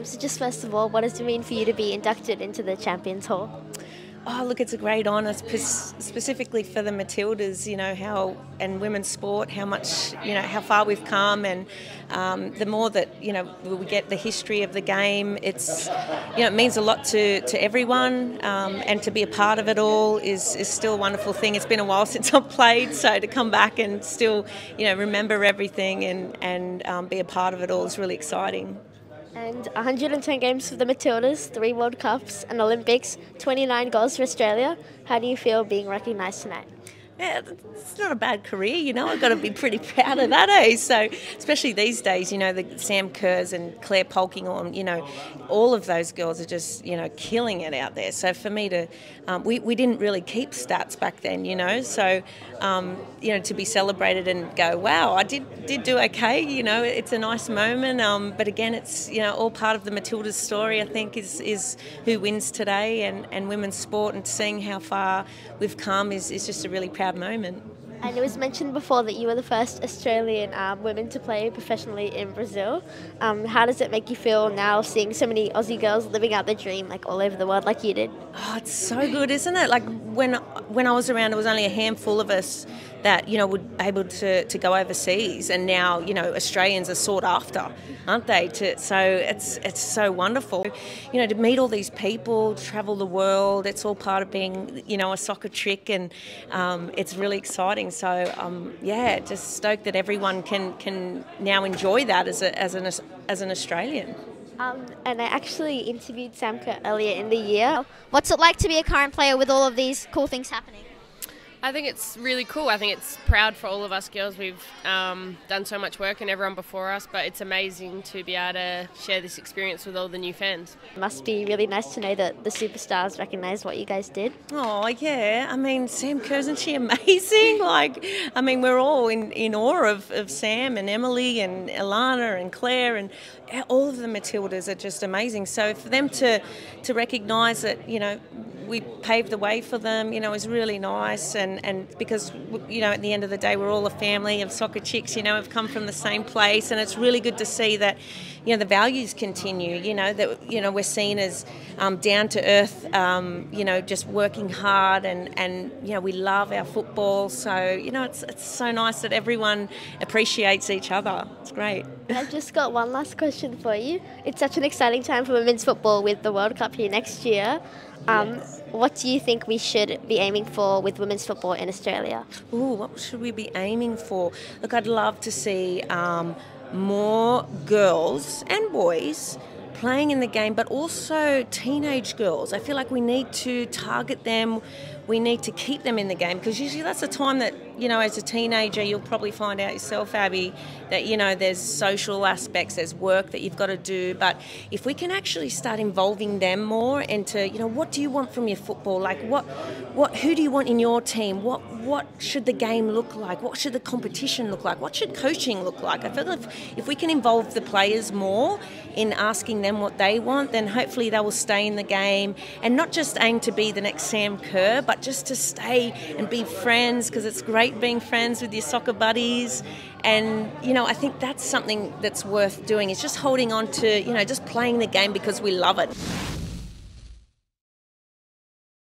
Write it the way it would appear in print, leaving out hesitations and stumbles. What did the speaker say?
So just first of all, what does it mean for you to be inducted into the Champions Hall? Oh, look, it's a great honour, specifically for the Matildas, and women's sport, how much, how far we've come, and the more that, we get the history of the game, it means a lot to everyone, and to be a part of it all is still a wonderful thing. It's been a while since I've played, so to come back and still, remember everything and be a part of it all is really exciting. And 110 games for the Matildas, 3 World Cups, an Olympics, 29 goals for Australia. How do you feel being recognised tonight? Yeah, it's not a bad career, I've got to be pretty proud of that, eh? So, especially these days, the Sam Kerrs and Claire Polkinghorne, all of those girls are just, killing it out there. So for me to, we didn't really keep stats back then, so, to be celebrated and go, wow, I did do okay, it's a nice moment. But again, it's, all part of the Matildas story, I think, is who wins today and women's sport, and seeing how far we've come is just a really proud moment. And it was mentioned before that you were the first Australian women to play professionally in Brazil. How does it make you feel now seeing so many Aussie girls living out their dream all over the world like you did? Oh, it's so good, isn't it? Like when I was around, there was only a handful of us that would be able to go overseas, and now Australians are sought after, aren't they? So it's so wonderful, to meet all these people, travel the world. It's all part of being a soccer chick, and it's really exciting. So just stoked that everyone can now enjoy that as an Australian. And I actually interviewed Sam Kerr earlier in the year. What's it like to be a current player with all of these cool things happening? I think it's really cool. I think it's proud for all of us girls. We've done so much work and everyone before us, but it's amazing to be able to share this experience with all the new fans. It must be really nice to know that the superstars recognise what you guys did. Oh, yeah. I mean, Sam Kerr, isn't she amazing? We're all in awe of Sam and Emily and Ilana and Claire, and all of the Matildas are just amazing. So for them to recognise that, we paved the way for them, is really nice, and because, at the end of the day, we're all a family of soccer chicks, have come from the same place, and it's really good to see that, the values continue, that, we're seen as down to earth, just working hard, and we love our football, so, it's so nice that everyone appreciates each other. It's great. I've just got one last question for you. It's such an exciting time for women's football with the World Cup here next year. Yes. What do you think we should be aiming for with women's football in Australia? Ooh, what should we be aiming for? Look, I'd love to see more girls and boys playing in the game, but also teenage girls. I feel like we need to target them. We need to keep them in the game, because usually that's a time that, as a teenager, you'll probably find out yourself, Abby, that, there's social aspects, there's work that you've got to do. But if we can actually start involving them more into, what do you want from your football? Like, who do you want in your team? What should the game look like? What should the competition look like? What should coaching look like? I feel like if we can involve the players more in asking them what they want, then hopefully they will stay in the game, and not just aim to be the next Sam Kerr, but just to stay and be friends, because it's great being friends with your soccer buddies. And, I think that's something that's worth doing, is just holding on to, just playing the game because we love it.